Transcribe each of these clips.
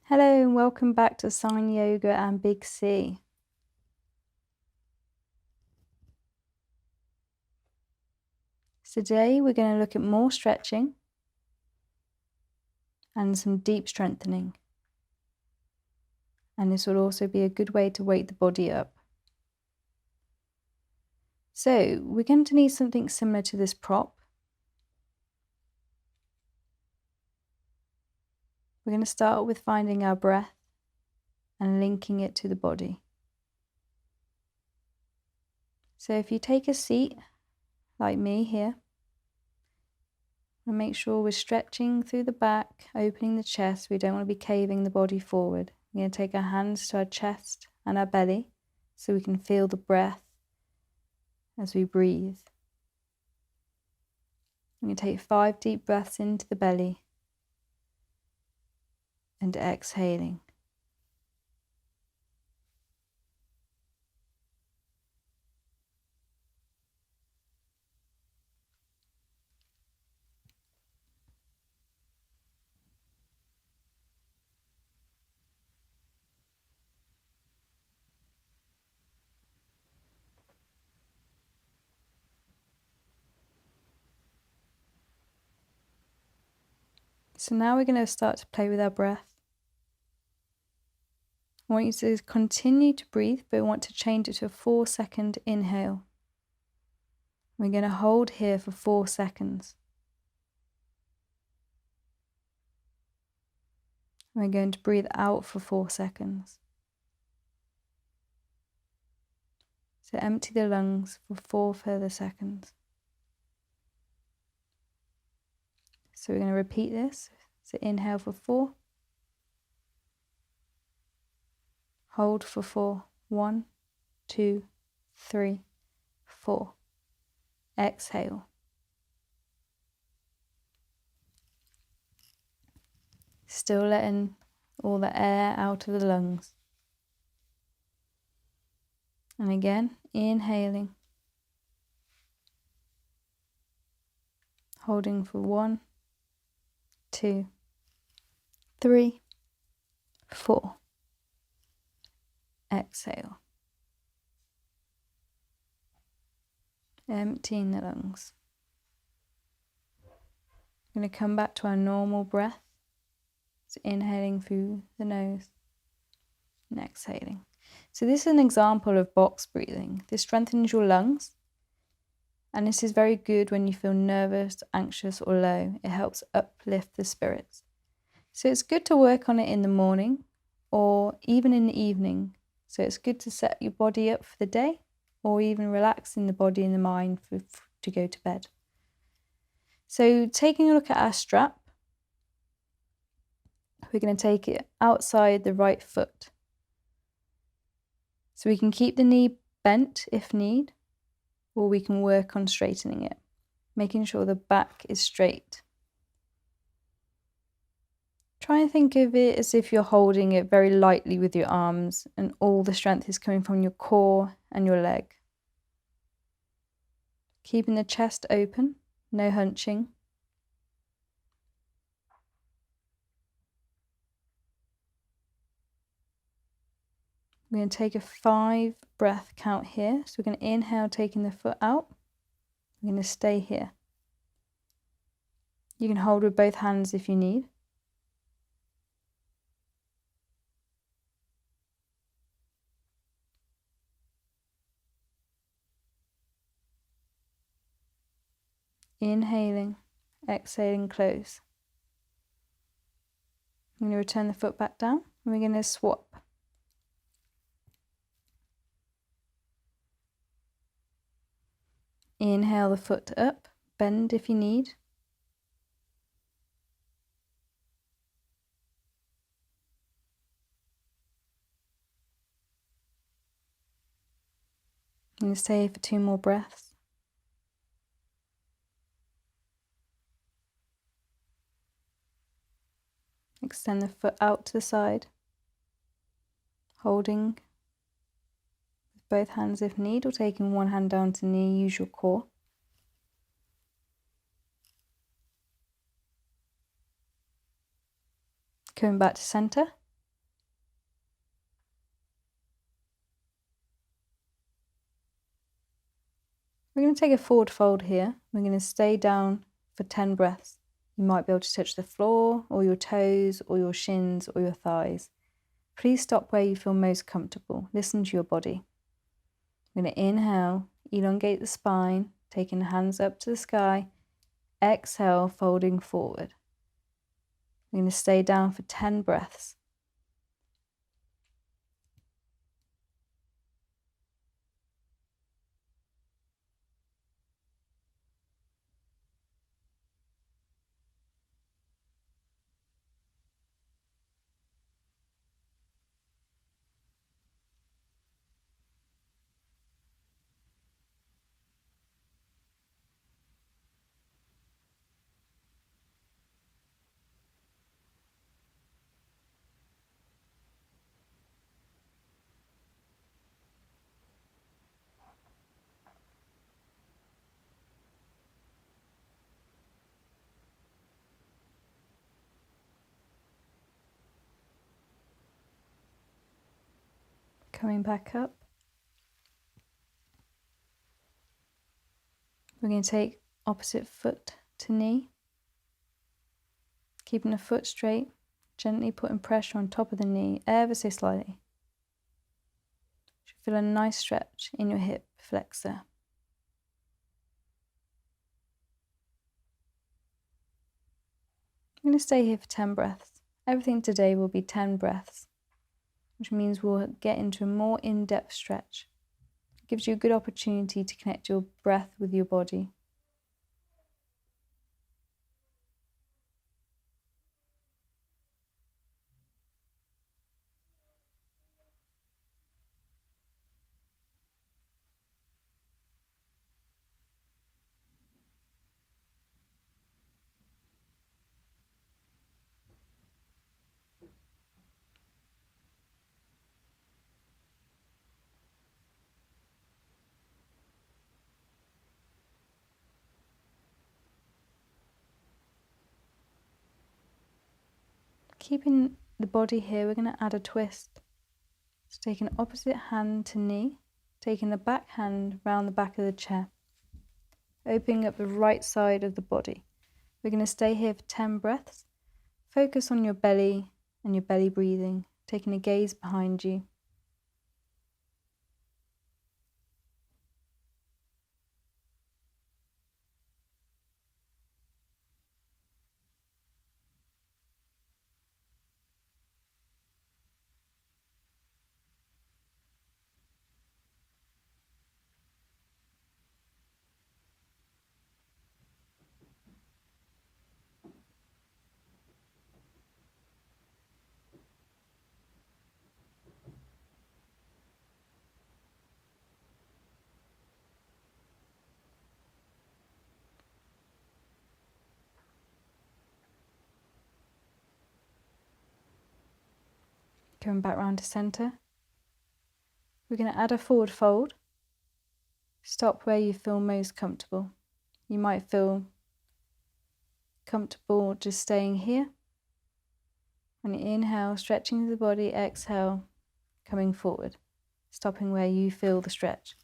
Hello and welcome back to Sign Yoga and Big C. Today we're going to look at more stretching and some deep strengthening. And this will also be a good way to wake the body up. So we're going to need something similar to this prop. We're going to start with finding our breath and linking it to the body. So if you take a seat like me here, and make sure we're stretching through the back, opening the chest. We don't want to be caving the body forward. We're going to take our hands to our chest and our belly so we can feel the breath as we breathe. We're going to take 5 deep breaths into the belly and exhaling. So now we're going to start to play with our breath. I want you to continue to breathe, but I want to change it to a 4-second inhale. We're going to hold here for 4 seconds. We're going to breathe out for 4 seconds. So empty the lungs for 4 further seconds. So we're going to repeat this. So inhale for 4. Hold for 4. 1, 2, 3, 4. Exhale. Still letting all the air out of the lungs. And again, inhaling. Holding for 1, 2, 3, 4. Exhale. Emptying the lungs. We're going to come back to our normal breath. So inhaling through the nose and exhaling. So this is an example of box breathing. This strengthens your lungs. And this is very good when you feel nervous, anxious or low. It helps uplift the spirits. So it's good to work on it in the morning or even in the evening. So it's good to set your body up for the day or even relaxing the body and the mind to go to bed. So taking a look at our strap, we're going to take it outside the right foot. So we can keep the knee bent if need, or we can work on straightening it, making sure the back is straight. Try and think of it as if you're holding it very lightly with your arms and all the strength is coming from your core and your leg. Keeping the chest open, no hunching. We're going to take a 5 breath count here. So we're going to inhale, taking the foot out. We're going to stay here. You can hold with both hands if you need. Inhaling, exhaling, close. I'm going to return the foot back down and we're going to swap. Inhale the foot up, bend if you need. I'm going to stay for 2 more breaths. Extend the foot out to the side, holding with both hands if need, or taking one hand down to knee, use your core. Coming back to center, We're going to take a forward fold here. We're going to stay down for 10 breaths. You might be able to touch the floor or your toes or your shins or your thighs. Please stop where you feel most comfortable. Listen to your body. We're going to inhale, elongate the spine, taking the hands up to the sky. Exhale, folding forward. We're going to stay down for 10 breaths. Coming back up. We're going to take opposite foot to knee. Keeping the foot straight, gently putting pressure on top of the knee ever so slightly. Should feel a nice stretch in your hip flexor. I'm going to stay here for 10 breaths. Everything today will be 10 breaths, which means we'll get into a more in-depth stretch. It gives you a good opportunity to connect your breath with your body. Keeping the body here, we're going to add a twist. So taking opposite hand to knee, taking the back hand round the back of the chair, opening up the right side of the body. We're going to stay here for 10 breaths. Focus on your belly and your belly breathing, taking a gaze behind you. Going back round to centre. We're going to add a forward fold. Stop where you feel most comfortable. You might feel comfortable just staying here. On your inhale, stretching the body, exhale, coming forward, stopping where you feel the stretch.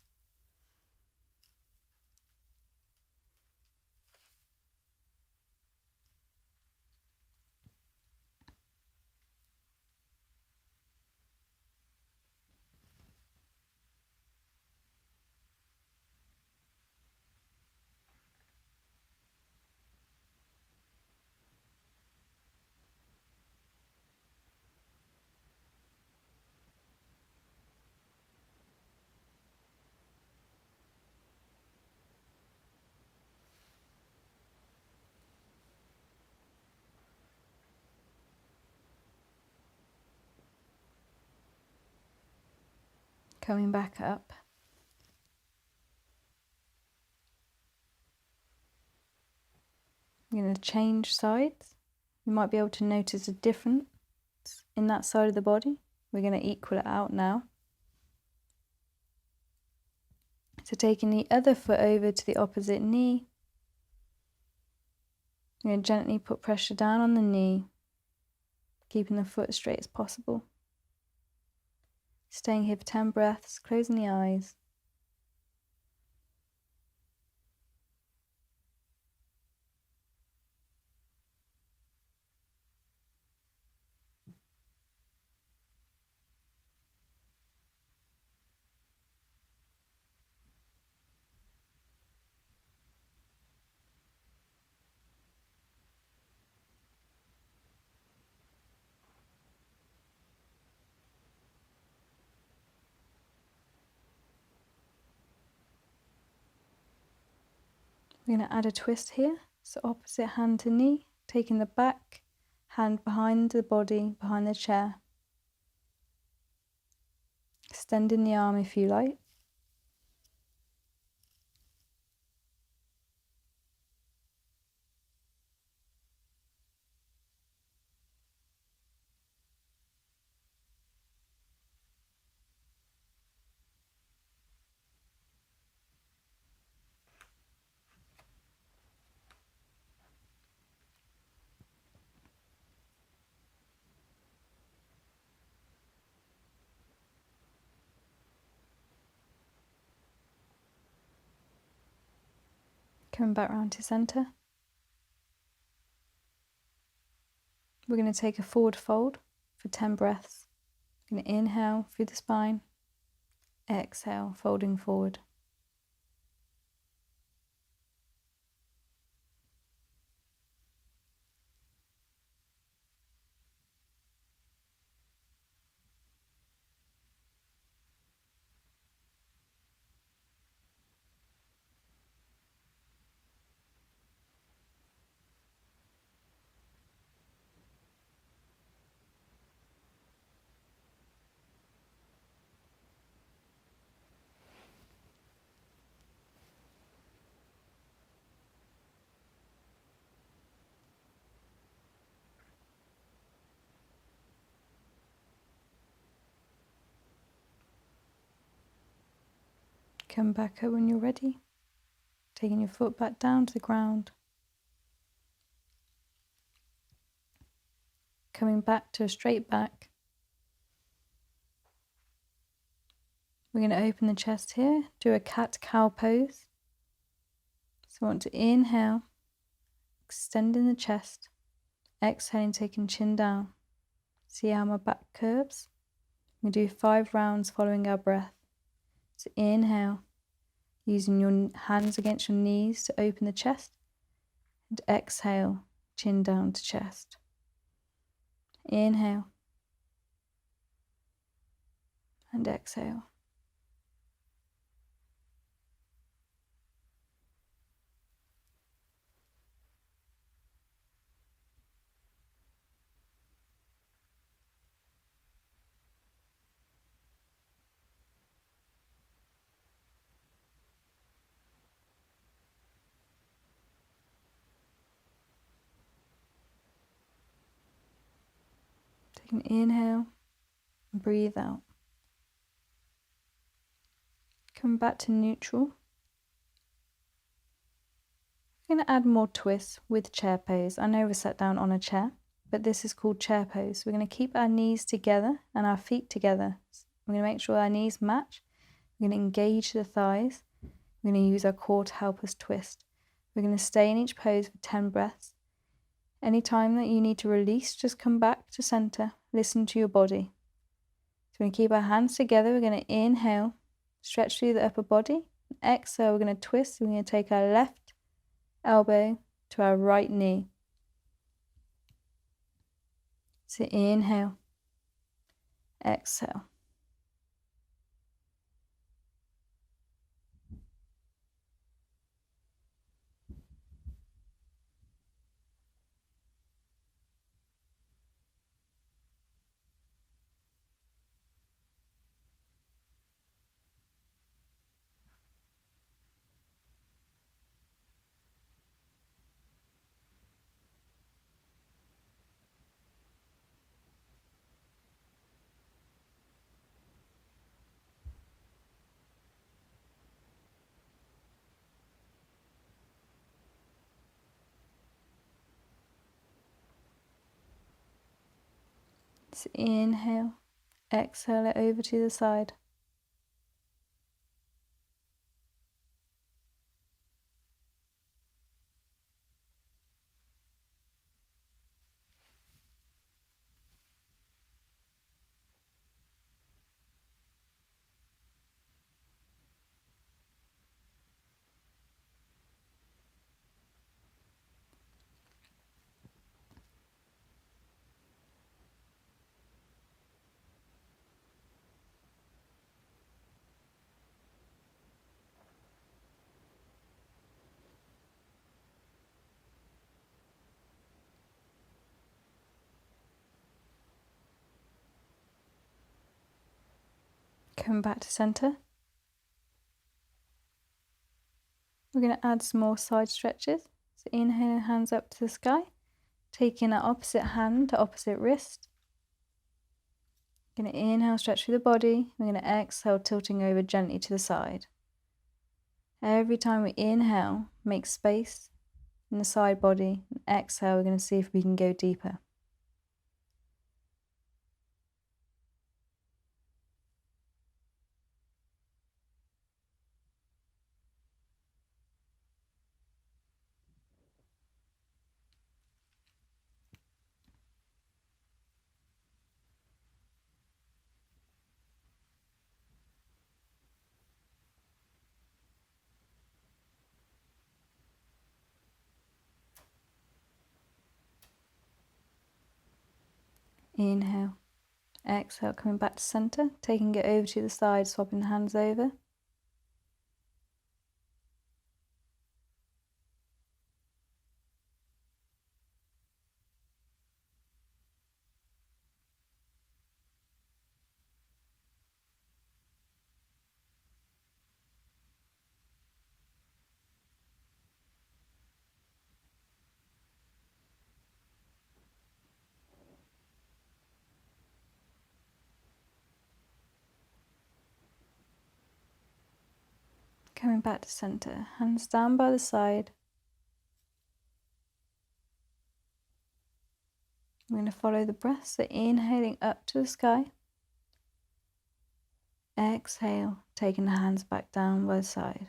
Coming back up. I'm going to change sides. You might be able to notice a difference in that side of the body. We're going to equal it out now. So taking the other foot over to the opposite knee. I'm going to gently put pressure down on the knee, keeping the foot as straight as possible. Staying here for 10 breaths, closing the eyes. We're going to add a twist here. So opposite hand to knee, taking the back hand behind the body, behind the chair. Extending the arm if you like. Coming back round to centre. We're going to take a forward fold for 10 breaths. We're going to inhale through the spine, exhale, folding forward. Come back up when you're ready, taking your foot back down to the ground. Coming back to a straight back. We're going to open the chest here, do a cat-cow pose. So I want to inhale, extending the chest, exhaling, taking chin down. See how my back curves? We do 5 rounds following our breath. So inhale, using your hands against your knees to open the chest, and exhale, chin down to chest. Inhale and exhale. Take an inhale and breathe out. Come back to neutral. We're going to add more twists with chair pose. I know we're sat down on a chair, but this is called chair pose. We're going to keep our knees together and our feet together. We're going to make sure our knees match. We're going to engage the thighs. We're going to use our core to help us twist. We're going to stay in each pose for 10 breaths. Anytime that you need to release, just come back to center. Listen to your body. So we're going to keep our hands together. We're going to inhale, stretch through the upper body. Exhale, we're going to twist. We're going to take our left elbow to our right knee. So inhale, exhale. So inhale, exhale it over to the side. Coming back to center. We're going to add some more side stretches. So inhaling, hands up to the sky. Taking our opposite hand to opposite wrist. Going to inhale, stretch through the body. We're going to exhale, tilting over gently to the side. Every time we inhale, make space in the side body. And exhale, we're going to see if we can go deeper. Inhale, exhale, coming back to center, taking it over to the side, swapping the hands over. Coming back to center, hands down by the side. We're going to follow the breath, so inhaling up to the sky. Exhale, taking the hands back down by the side.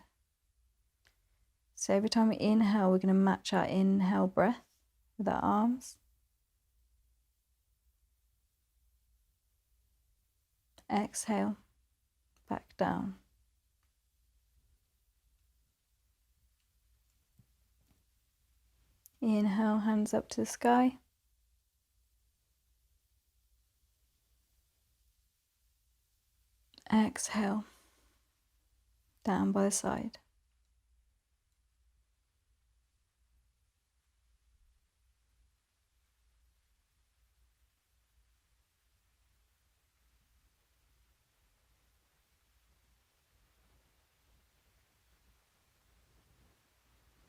So every time we inhale, we're going to match our inhale breath with our arms. Exhale, back down. Inhale, hands up to the sky. Exhale, down by the side.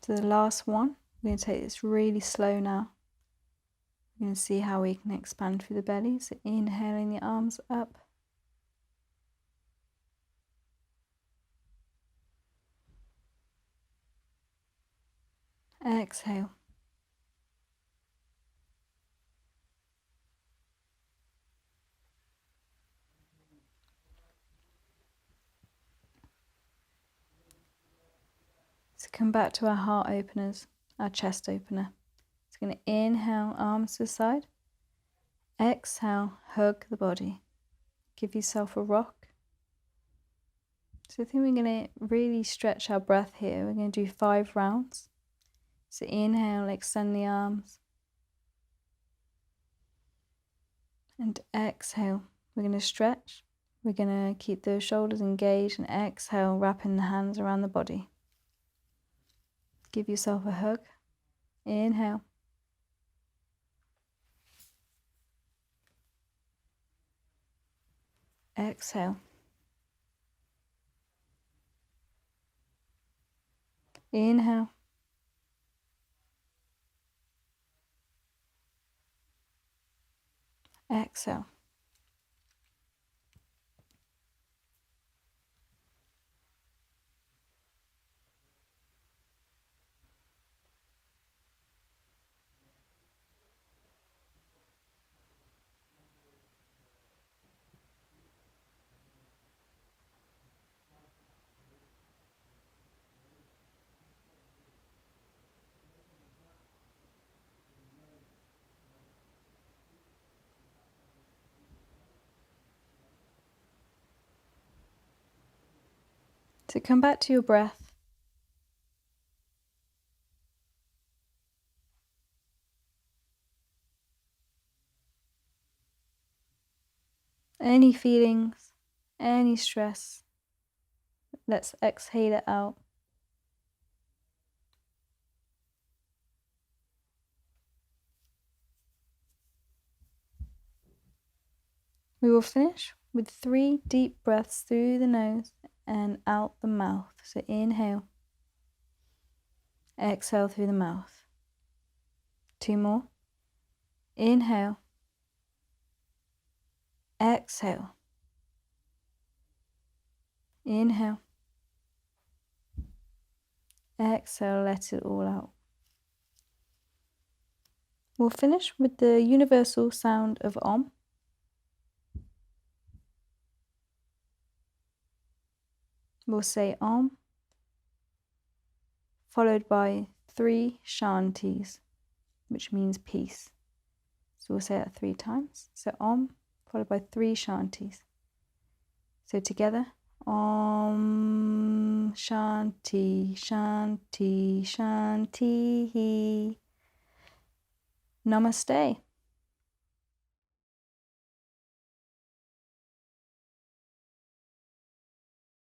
To the last one, we're going to take this really slow now. We're going to see how we can expand through the belly. So inhaling the arms up. Exhale. So come back to our heart openers, our chest opener. So going to inhale, arms to the side. Exhale, hug the body. Give yourself a rock. So I think we're going to really stretch our breath here. We're going to do 5 rounds. So inhale, extend the arms. And exhale, we're going to stretch. We're going to keep those shoulders engaged, and exhale, wrapping the hands around the body. Give yourself a hug. Inhale. Exhale. Inhale. Exhale. So come back to your breath. Any feelings, any stress, let's exhale it out. We will finish with 3 deep breaths through the nose and out the mouth. So inhale, exhale through the mouth. 2 more. Inhale, exhale, inhale, exhale, let it all out. We'll finish with the universal sound of Om. We'll say Om, followed by 3 Shantis, which means peace. So we'll say that 3 times. So Om, followed by 3 Shantis. So together, Om Shanti, Shanti, Shanti. Namaste.